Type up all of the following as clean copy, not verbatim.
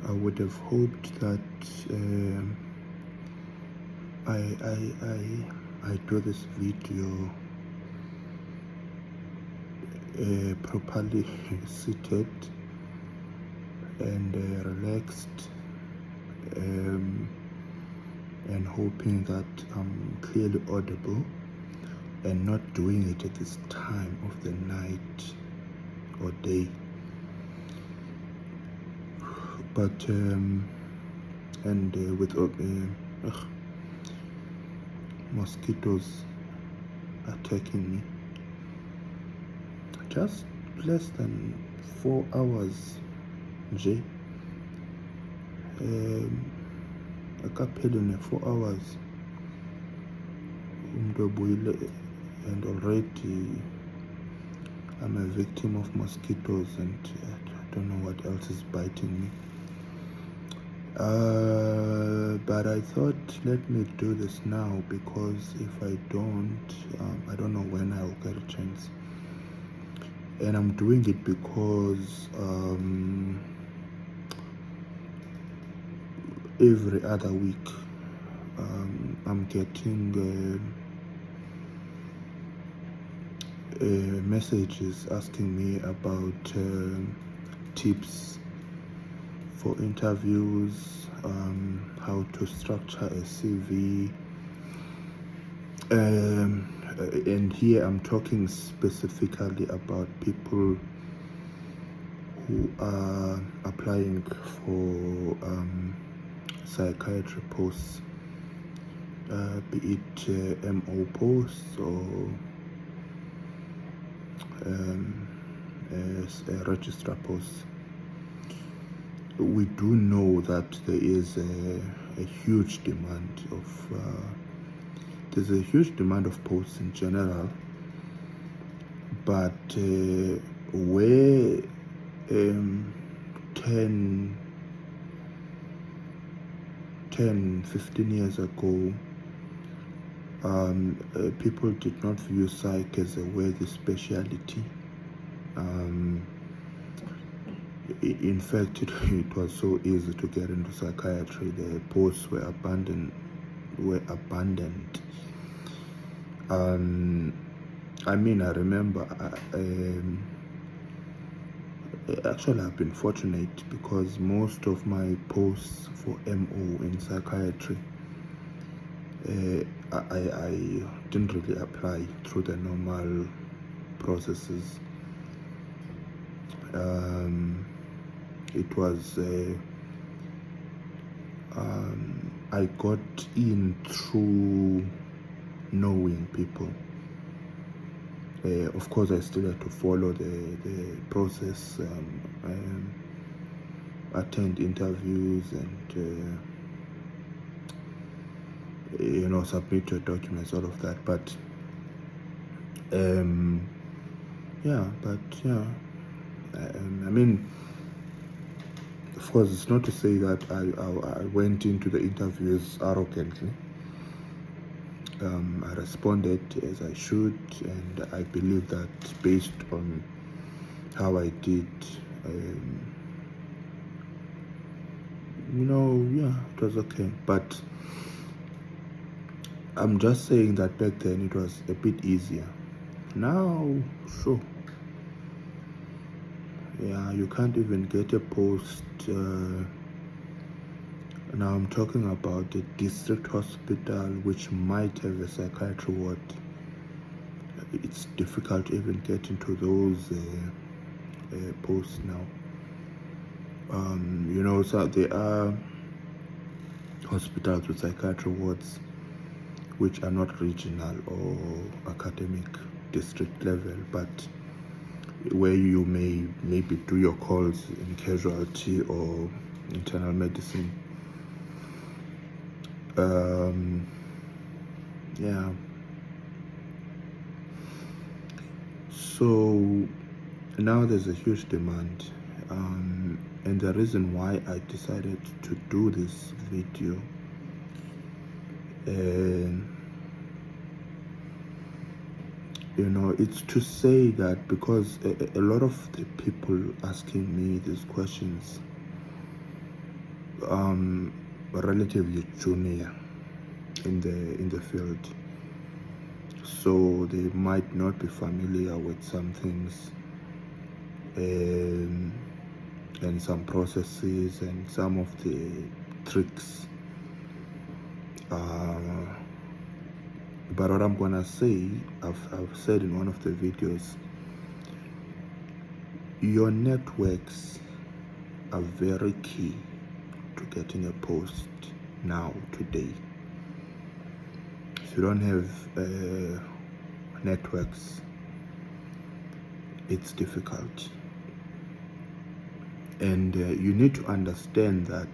I would have hoped that I do this video properly seated and relaxed, and hoping that I'm clearly audible, and not doing it at this time of the night or day. But with mosquitoes attacking me, just less than 4 hours nje, akapheli 4 hours umuntu obuyile, and already I'm a victim of mosquitoes, and I don't know what else is biting me. But I thought, let me do this now, because if I don't know when I'll get a chance. And I'm doing it because every other week I'm getting messages asking me about tips for interviews, how to structure a CV, and here I'm talking specifically about people who are applying for psychiatry posts, be it MO posts or registrar posts. We do know that there is a huge demand of there's a huge demand of posts in general, but where 10-15 years ago people did not view psych as a worthy specialty. In fact, it was so easy to get into psychiatry. The posts were abandoned. I mean, I remember, actually I've been fortunate, because most of my posts for MO in psychiatry, I didn't really apply through the normal processes. It was I got in through knowing people. Of course, I still had to follow the process, attend interviews, and submit your documents, all of that. But I mean, of course, it's not to say that I went into the interviews arrogantly. I responded as I should, and I believe that based on how I did, it was okay. But I'm just saying that back then it was a bit easier. Now, sure. Yeah, you can't even get a post. Now I'm talking about a district hospital which might have a psychiatry ward. It's difficult to even get into those posts now. So there are hospitals with psychiatry wards which are not regional or academic district level, but where you may maybe do your calls in casualty or internal medicine. So now there's a huge demand, and the reason why I decided to do this video, it's to say that because a lot of the people asking me these questions relatively junior in the field, so they might not be familiar with some things, and some processes and some of the tricks. But what I'm gonna say, I've said in one of the videos, your networks are very key to getting a post now, today. If you don't have networks, it's difficult. And you need to understand that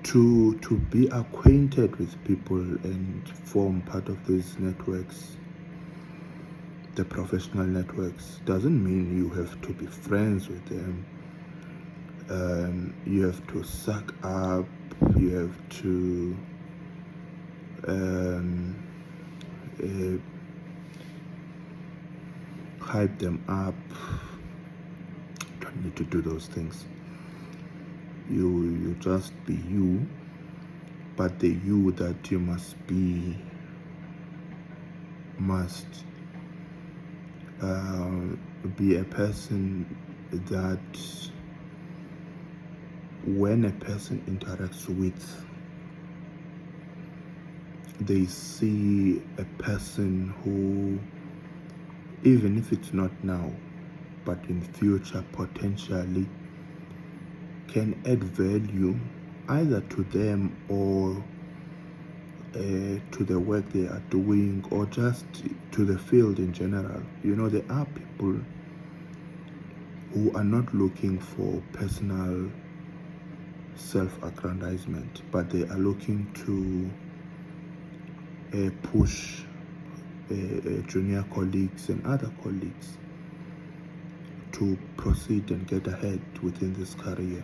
to be acquainted with people and form part of these networks, the professional networks, doesn't mean you have to be friends with them. You have to suck up, you have to hype them up. Don't need to do those things. You just be you, but the you that you must be must be a person that when a person interacts with, they see a person who, even if it's not now, but in future potentially can add value either to them or to the work they are doing, or just to the field in general. You know, there are people who are not looking for personal self-aggrandizement, but they are looking to push junior colleagues and other colleagues to proceed and get ahead within this career.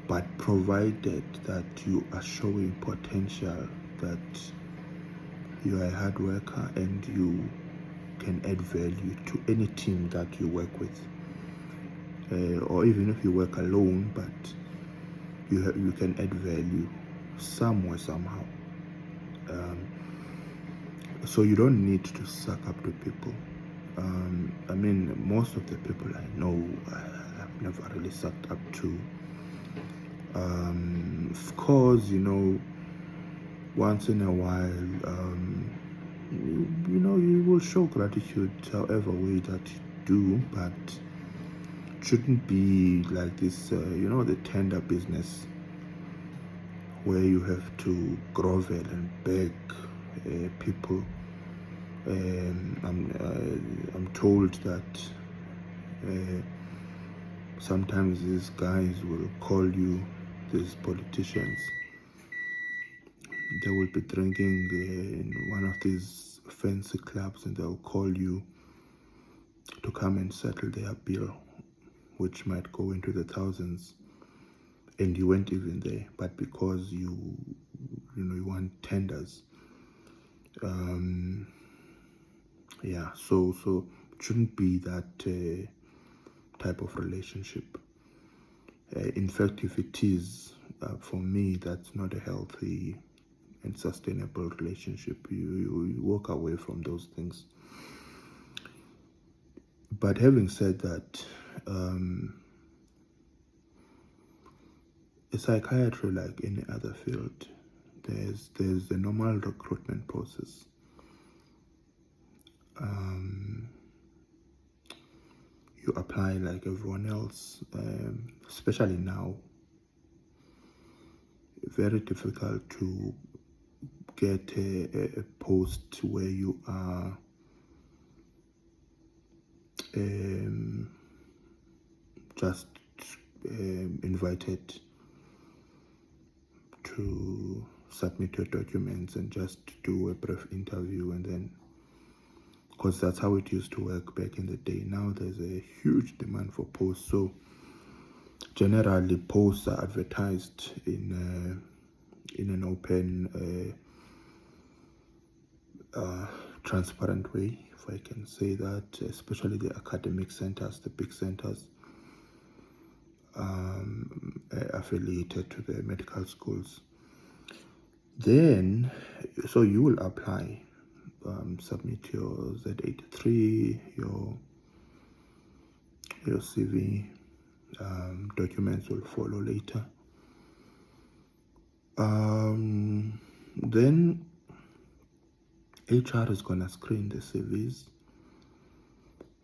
But provided that you are showing potential, that you are a hard worker and you can add value to any team that you work with, or even if you work alone, but you can add value somewhere, somehow. So you don't need to suck up to people. I mean, most of the people I know, I've never really sucked up to. Of course, you know, once in a while, you know, you will show gratitude however way that you do, but it shouldn't be like this, you know, the tender business where you have to grovel and beg people. I'm told that sometimes these guys will call you, these politicians, they will be drinking in one of these fancy clubs and they'll call you to come and settle their bill, which might go into the thousands, and you weren't even there, but because you know, you want tenders. Yeah, so it shouldn't be that type of relationship. In fact, if it is, for me, that's not a healthy and sustainable relationship. You walk away from those things. But having said that, a psychiatry, like any other field, there's the normal recruitment process. You apply like everyone else, especially now. Very difficult to get a post where you are just invited to submit your documents and just do a brief interview, and then, because that's how it used to work back in the day. Now there's a huge demand for posts, so generally posts are advertised in an open, transparent way, if I can say that, especially the academic centers, the big centers. affiliated to the medical schools. Then, so you will apply, submit your Z83, your CV, documents will follow later. Then HR is gonna screen the CVs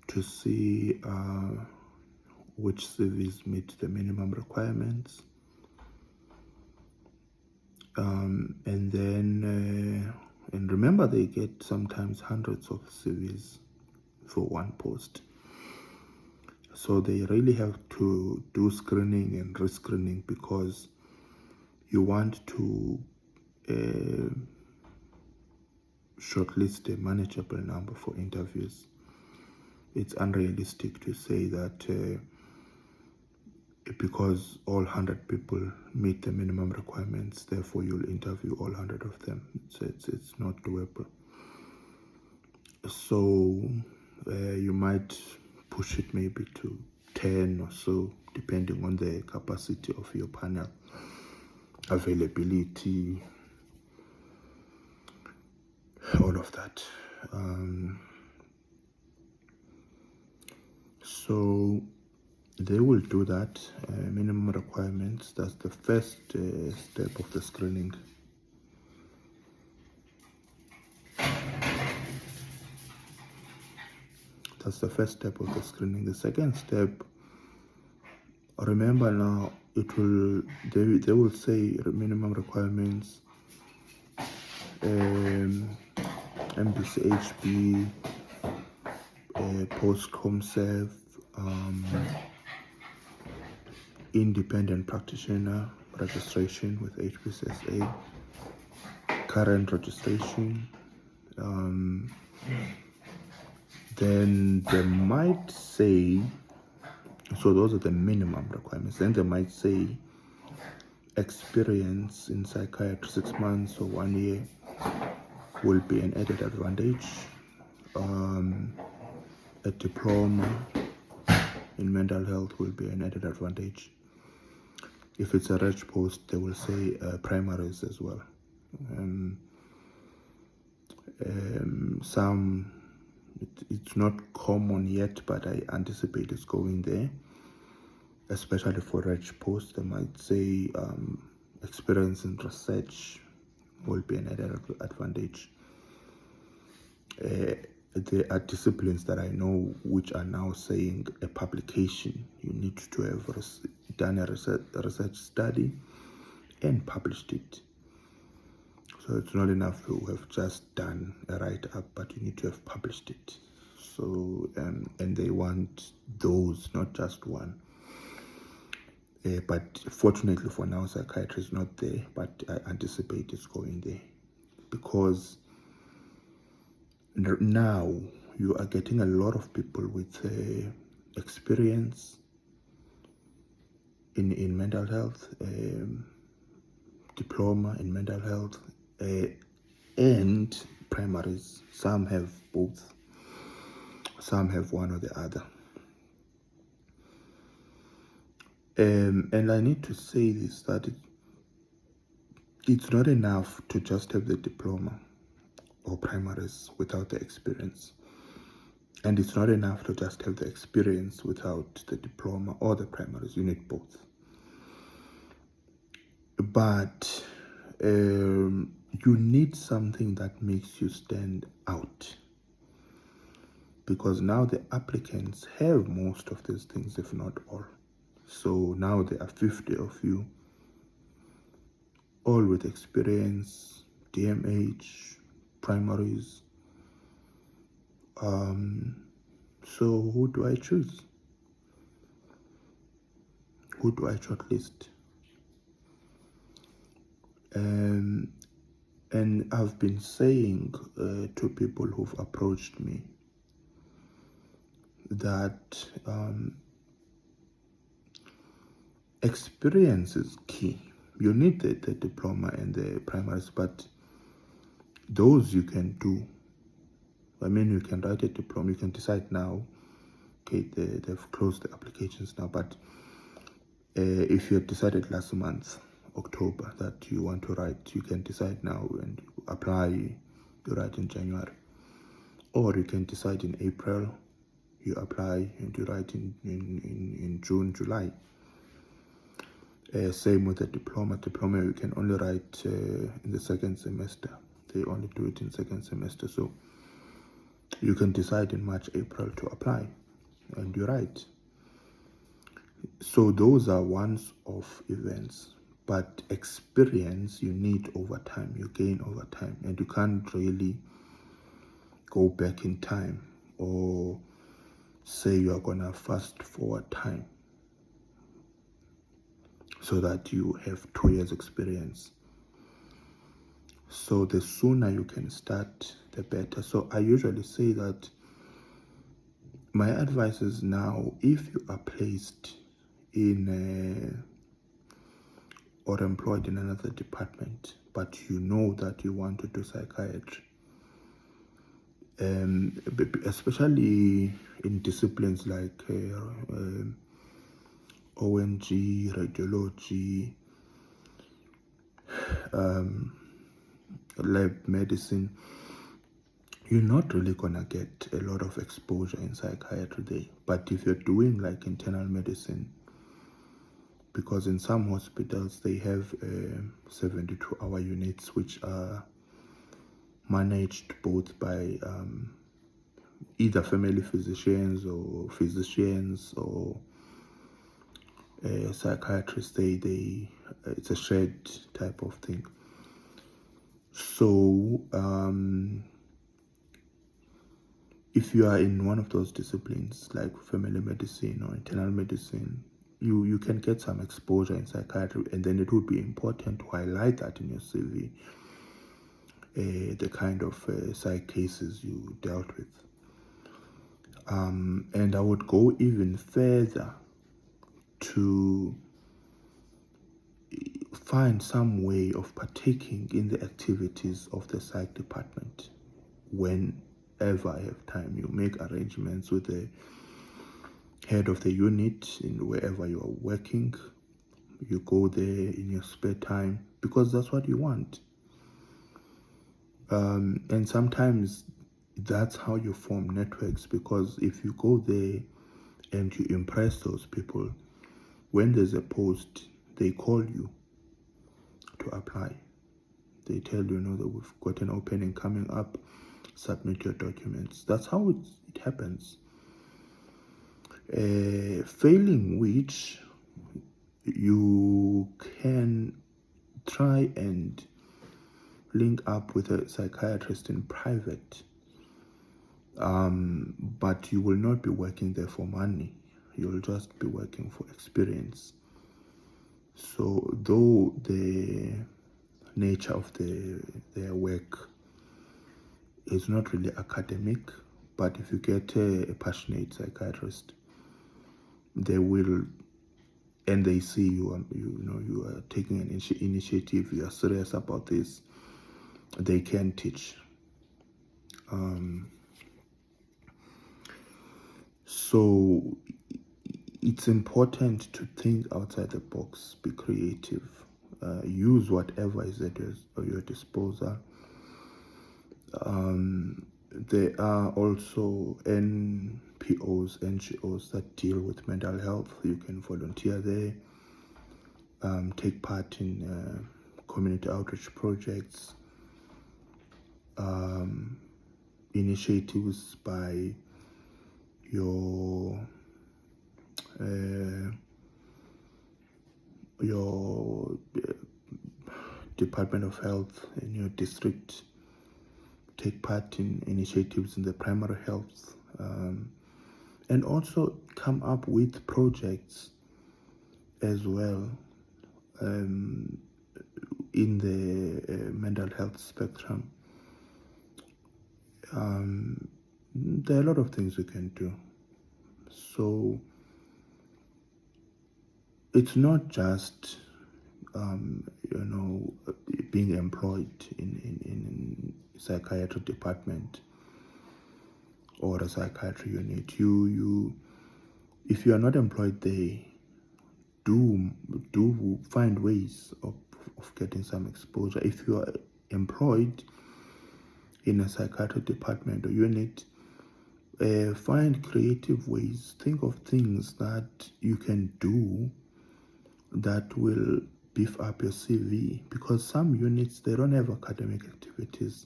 to see which CVs meet the minimum requirements, and then and remember, they get sometimes hundreds of CVs for one post, so they really have to do screening and rescreening, because you want to shortlist a manageable number for interviews. It's unrealistic to say that because all 100 people meet the minimum requirements, therefore you'll interview all 100 of them. It's not doable. So you might push it maybe to 10 or so, depending on the capacity of your panel, availability, all of that. So they will do that, minimum requirements. That's the first step of the screening. That's the first step of the screening. The second step, remember now, it will they will say minimum requirements, MBCHB, post-ComServe, independent practitioner registration with HPCSA, current registration. Then they might say, so those are the minimum requirements. Then they might say experience in psychiatry 6 months or 1 year will be an added advantage. A diploma in mental health will be an added advantage. If it's a reg post, they will say primaries as well. It's not common yet, but I anticipate it's going there, especially for reg posts. They might say experience in research will be an added advantage. There are disciplines that I know which are now saying a publication. You need to have done a research study and published it. So it's not enough to have just done a write-up, but you need to have published it. So, and they want those, not just one. But fortunately for now, psychiatry is not there, but I anticipate it's going there, because now you are getting a lot of people with experience in mental health, diploma in mental health, and primaries. Some have both, some have one or the other. And I need to say this, that it's not enough to just have the diploma or primaries without the experience. And it's not enough to just have the experience without the diploma or the primaries. You need both. But you need something that makes you stand out, because now the applicants have most of these things, if not all. So now there are 50 of you, all with experience, DMH, primaries. So who do I choose? Who do I shortlist? And I've been saying to people who've approached me that experience is key. You need the diploma and the primaries, but those you can do. I mean, you can write a diploma, you can decide now, okay, they've closed the applications now, but If you had decided last month, October, that you want to write, you can decide now and apply, you write in January. Or you can decide in April, you apply and you write in June, July. Same with the diploma. Diploma you can only write in the second semester. They only do it in second semester. So you can decide in March, April to apply and you write. So those are once-off events. But experience you need over time, you gain over time. And you can't really go back in time or say you are going to fast forward time so that you have 2 years experience. So the sooner you can start, the better. So I usually say that my advice is now, if you are placed in or employed in another department, but you know that you want to do psychiatry, especially in disciplines like ONG, radiology, lab medicine, you're not really gonna get a lot of exposure in psychiatry there. But if you're doing like internal medicine, because in some hospitals they have 72-hour units which are managed both by either family physicians or psychiatrists. It's a shared type of thing. So if you are in one of those disciplines like family medicine or internal medicine, you can get some exposure in psychiatry, and then it would be important to highlight that in your CV, the kind of psych cases you dealt with. And I would go even further to find some way of partaking in the activities of the psych department. Whenever I have time, you make arrangements with the head of the unit in wherever you are working. You go there in your spare time because that's what you want. And sometimes that's how you form networks, because if you go there and you impress those people, when there's a post, they call you to apply. They tell you, that we've got an opening coming up, submit your documents. That's how it happens. Failing which, you can try and link up with a psychiatrist in private, but you will not be working there for money. You'll just be working for experience. So though the nature of their work is not really academic, but if you get a passionate psychiatrist, they will, and they see you are taking an initiative, you are serious about this, they can teach. So it's important to think outside the box, be creative, use whatever is at your disposal. There are also NPOs, NGOs that deal with mental health. You can volunteer there, take part in community outreach projects, initiatives by your Department of Health in your district. Take part in initiatives in the primary health, and also come up with projects as well in the mental health spectrum. There are a lot of things we can do. So it's not just being employed in psychiatry department or a psychiatry unit. You if you are not employed there, do find ways of getting some exposure. If you are employed in a psychiatry department or unit, find creative ways. Think of things that you can do that will beef up your CV, because some units, they don't have academic activities.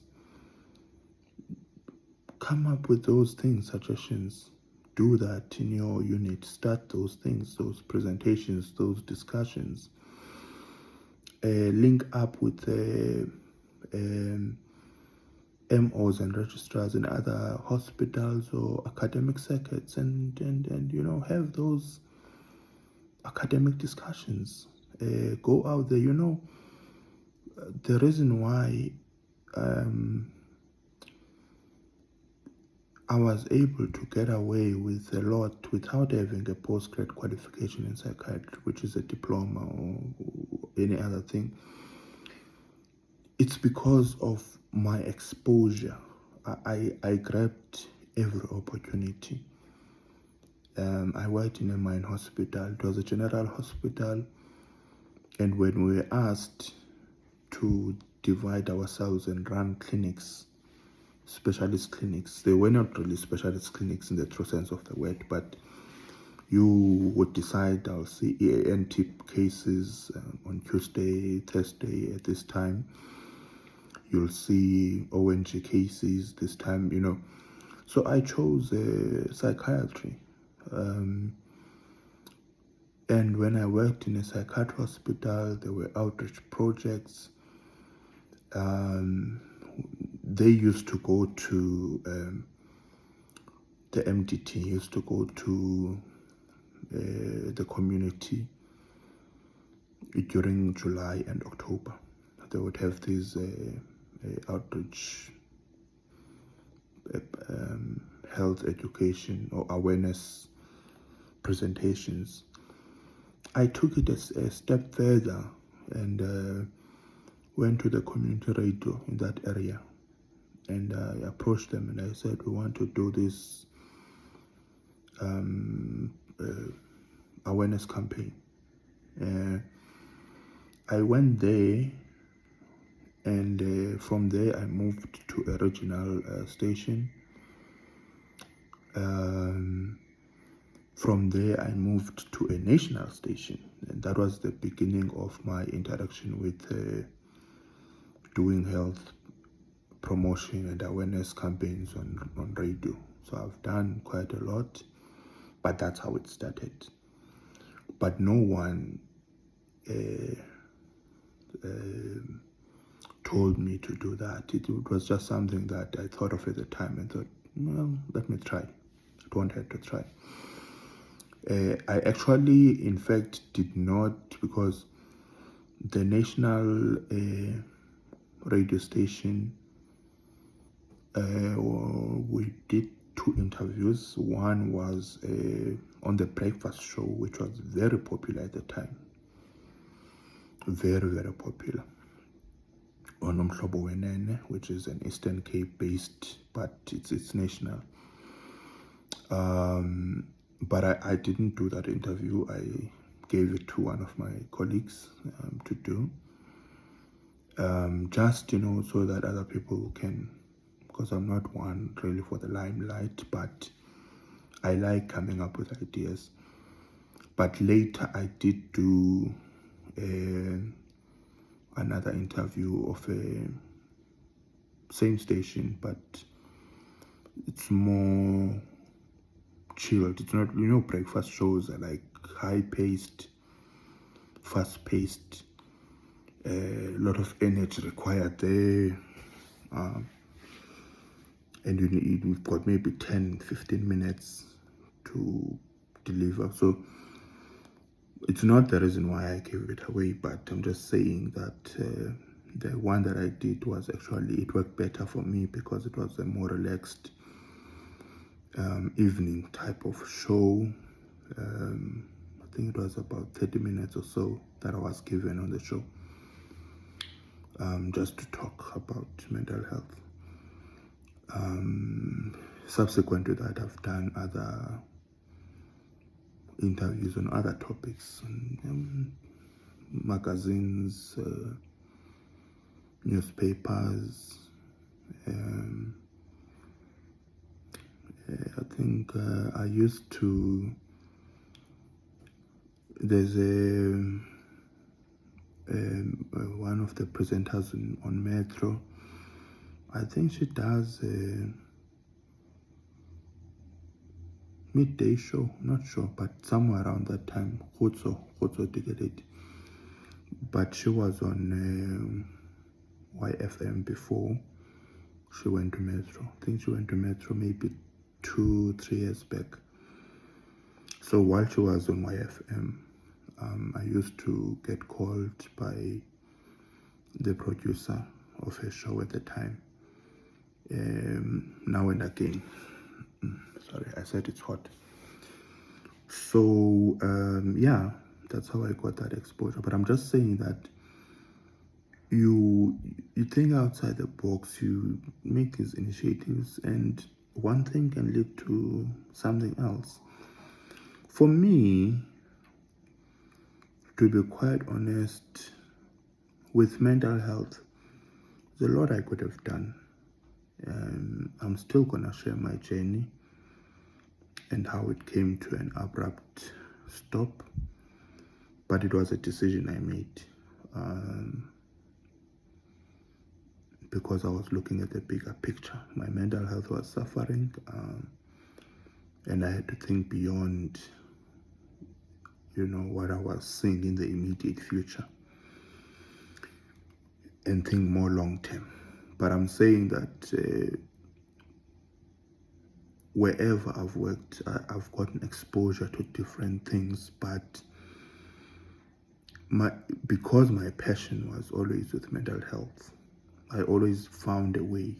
Come up with those things, suggestions. Do that in your unit. Start those things, those presentations, those discussions. Link up with MOs and registrars in other hospitals or academic circuits, and have those academic discussions. Go out there. The reason why I was able to get away with a lot without having a postgrad qualification in psychiatry, which is a diploma or any other thing, it's because of my exposure. I grabbed every opportunity. I worked in a mine hospital. It was a general hospital, and when we were asked to divide ourselves and run clinics, specialist clinics, they were not really specialist clinics in the true sense of the word, but you would decide, I'll see ENT cases on Tuesday, Thursday at this time. You'll see ONG cases this time, So I chose psychiatry. And when I worked in a psychiatry hospital, there were outreach projects. They used to go to, the MDT used to go to the community during July and October. They would have these outreach, health education or awareness presentations. I took it a step further and went to the community radio in that area, and I approached them and I said, we want to do this awareness campaign. I went there, and from there I moved to a regional station. From there I moved to a national station, and that was the beginning of my interaction with doing health promotion and awareness campaigns on radio. So I've done quite a lot, but that's how it started. But no one told me to do that. It was just something that I thought of at the time and thought, well, let me try. I don't have to try. I actually, in fact, did not, because the national radio station, we did 2 interviews. One was on the breakfast show, which was very popular at the time. Very, very popular. On Umhlobo Wenene, which is an Eastern Cape based, but it's national. But I didn't do that interview. I gave it to one of my colleagues to do, just so that other people can, because I'm not one really for the limelight, but I like coming up with ideas. But later I did do another interview of a same station, but it's more chilled. It's not, breakfast shows are like high-paced, fast-paced, a lot of energy required there, and we've got maybe 10-15 minutes to deliver. So it's not the reason why I gave it away, but I'm just saying that the one that I did was actually, it worked better for me because it was a more relaxed evening type of show. I think it was about 30 minutes or so that I was given on the show, just to talk about mental health. Subsequent to that, I've done other interviews on other topics, on magazines, newspapers. I think I used to, there's one of the presenters on Metro. I think she does a midday show, not sure, but somewhere around that time. Khutso Digelet. But she was on YFM before she went to Metro. I think she went to Metro maybe 2-3 years back. So while she was on YFM, I used to get called by the producer of her show at the time. Now and again. Sorry, I said it's hot. So yeah, that's how I got that exposure. But I'm just saying that you think outside the box, you make these initiatives, and one thing can lead to something else. For me, to be quite honest, with mental health, there's a lot I could have done. I'm still gonna share my journey and how it came to an abrupt stop, but it was a decision I made because I was looking at the bigger picture. My mental health was suffering, and I had to think beyond, what I was seeing in the immediate future, and think more long term. But I'm saying that wherever I've worked, I've gotten exposure to different things, but because my passion was always with mental health, I always found a way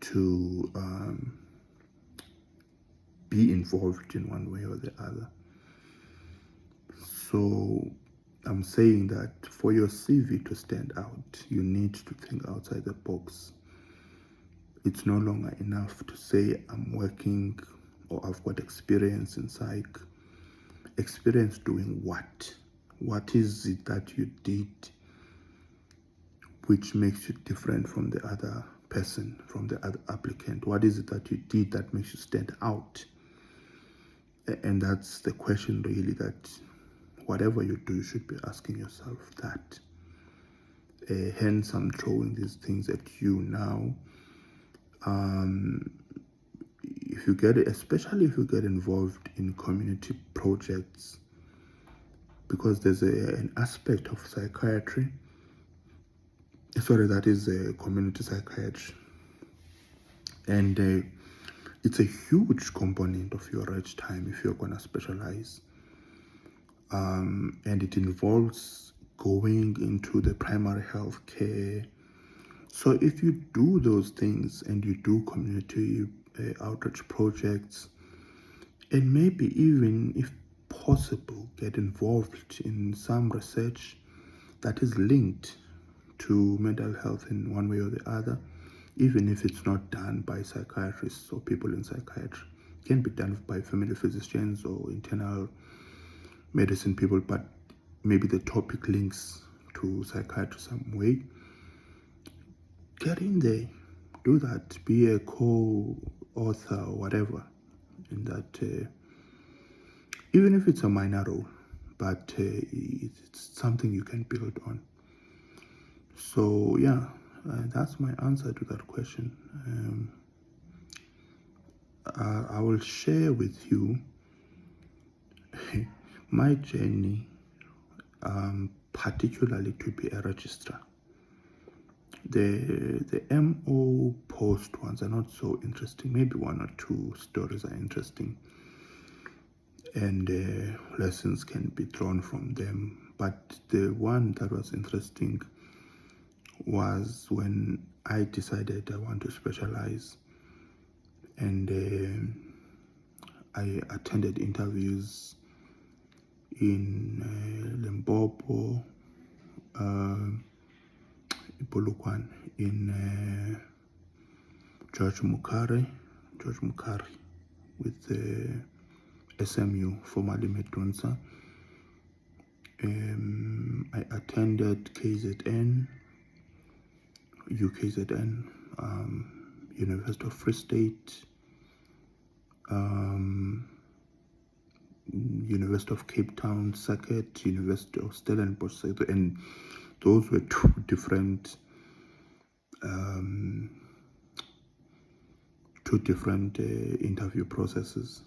to be involved in one way or the other. So I'm saying that for your CV to stand out, you need to think outside the box. It's no longer enough to say I'm working or I've got experience in psych. Experience doing what? What is it that you did which makes you different from the other person, from the other applicant? What is it that you did that makes you stand out? And that's the question really, that whatever you do, you should be asking yourself that. Hence, I'm throwing these things at you now. Especially if you get involved in community projects, because there's an aspect of psychiatry. That is a community psychiatry, and it's a huge component of your reg time if you're going to specialize, and it involves going into the primary health care. So if you do those things and you do community outreach projects, and maybe even, if possible, get involved in some research that is linked to mental health in one way or the other, even if it's not done by psychiatrists or people in psychiatry. It can be done by family physicians or internal medicine people, but maybe the topic links to psychiatry some way. Get in there, do that, be a co-author or whatever in that, even if it's a minor role, but it's something you can build on. So yeah, that's my answer to that question. I will share with you my journey, particularly to be a registrar. The MO post ones are not so interesting. Maybe one or two stories are interesting, and lessons can be drawn from them. But the one that was interesting was when I decided I want to specialize, and I attended interviews in Limpopo, Polokwane, in George Mukari, with SMU, formerly Medunsa. I attended KZN, UKZN, University of Free State, University of Cape Town circuit, University of Stellenbosch circuit, and those were two different interview processes.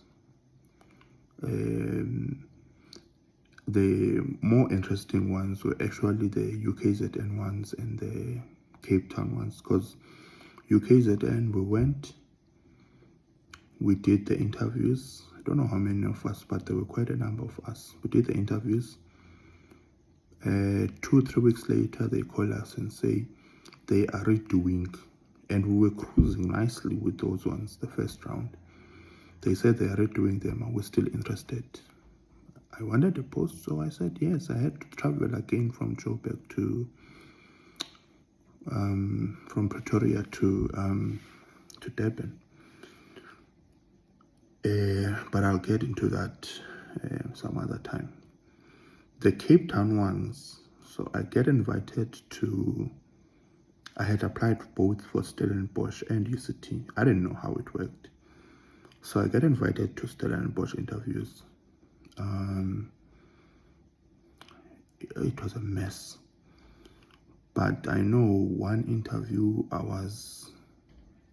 The more interesting ones were actually the UKZN ones and the Cape Town ones, because UKZN we did the interviews. I don't know how many of us, but there were quite a number of us. We did the interviews. 2-3 weeks later, they call us and say they are redoing, and we were cruising nicely with those ones, the first round. They said they are redoing them and we're still interested. I wanted a post, so I said yes. I had to travel again from Joburg to from Pretoria to Durban. But I'll get into that some other time. The Cape Town ones, so I get invited to, I had applied both for Stellenbosch and UCT. I didn't know how it worked. So I get invited to Stellenbosch interviews. It was a mess. But I know one interview I was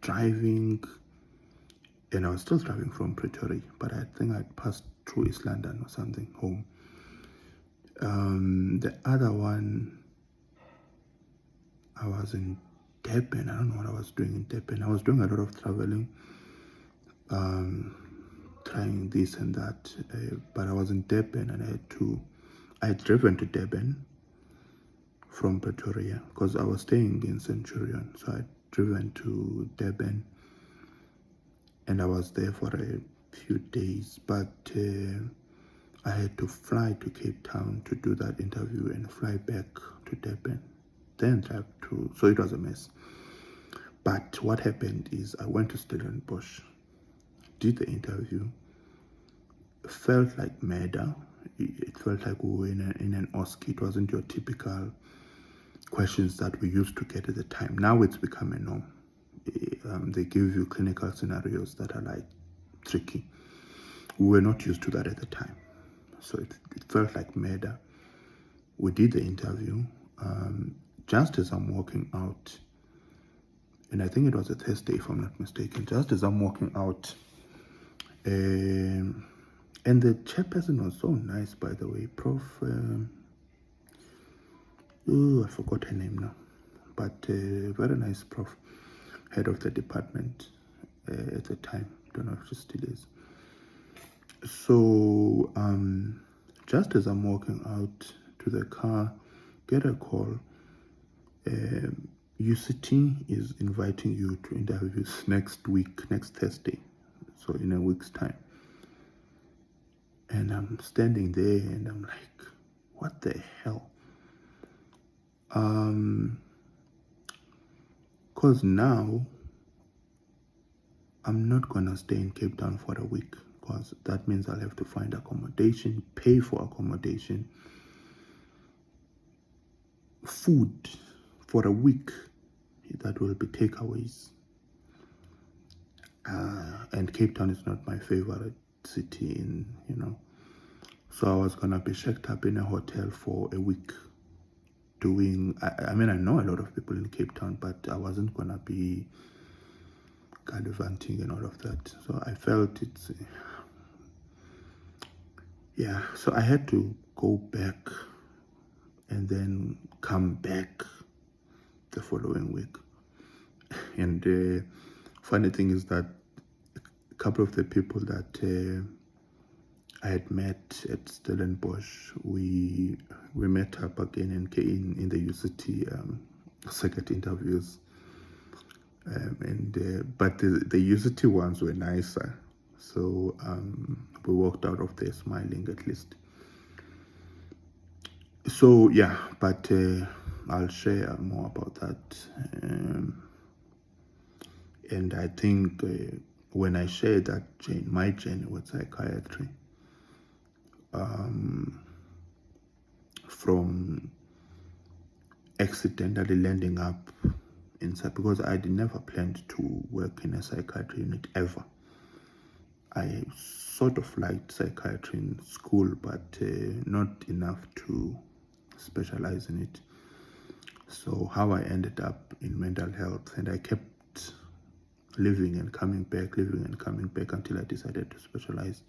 driving, and I was still driving from Pretoria, but I think I'd passed through East London or something home. The other one, I was in Durban. I don't know what I was doing in Durban. I was doing a lot of traveling, trying this and that, but I was in Durban, and I had driven to Durban from Pretoria because I was staying in Centurion, so I'd driven to Durban, and I was there for a few days, but I had to fly to Cape Town to do that interview and fly back to Durban, then drive to, so it was a mess. But what happened is I went to Stellenbosch, did the interview, felt like murder. It felt like we were in an OSCE. It wasn't your typical questions that we used to get at the time. Now it's become a norm. They give you clinical scenarios that are like tricky. We were not used to that at the time. So it felt like murder. We did the interview. Just as I'm walking out, and I think it was a Thursday if I'm not mistaken, just as I'm walking out, and the chairperson was so nice, by the way, Prof. I forgot her name now, but very nice prof, head of the department at the time. Don't know if she still is. So just as I'm walking out to the car, get a call. UCT is inviting you to interviews next week, next Thursday, so in a week's time. And I'm standing there and I'm like, what the hell? Because now I'm not gonna stay in Cape Town for a week, because that means I'll have to find accommodation, pay for accommodation, food for a week. That will be takeaways. And Cape Town is not my favorite city in, So I was gonna be shacked up in a hotel for a week doing, I mean, I know a lot of people in Cape Town, but I wasn't gonna be gallivanting and all of that. So I felt it's, so I had to go back and then come back the following week. And the funny thing is that a couple of the people that I had met at Stellenbosch, we met up again in the UCT circuit interviews, but the UCT ones were nicer, so we walked out of there smiling at least. So but I'll share more about that, and I think when I share that my journey with psychiatry, from accidentally landing up inside, because I had never planned to work in a psychiatry unit ever. I sort of liked psychiatry in school, but not enough to specialize in it. So how I ended up in mental health, and I kept living and coming back until I decided to specialize.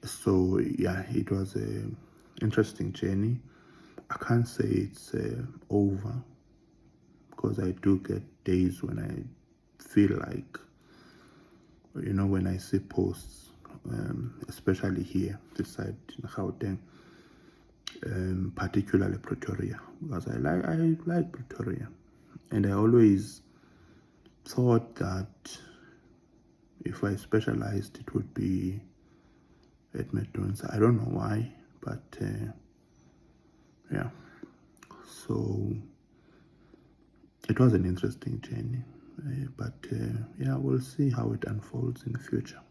So yeah, it was an interesting journey. I can't say it's over, because I do get days when I feel like, when I see posts, especially here, this side in Gauteng, particularly Pretoria, because I like Pretoria, and I always thought that if I specialized, it would be at Medunsa. I don't know why, but yeah. So it was an interesting journey, but yeah, we'll see how it unfolds in the future.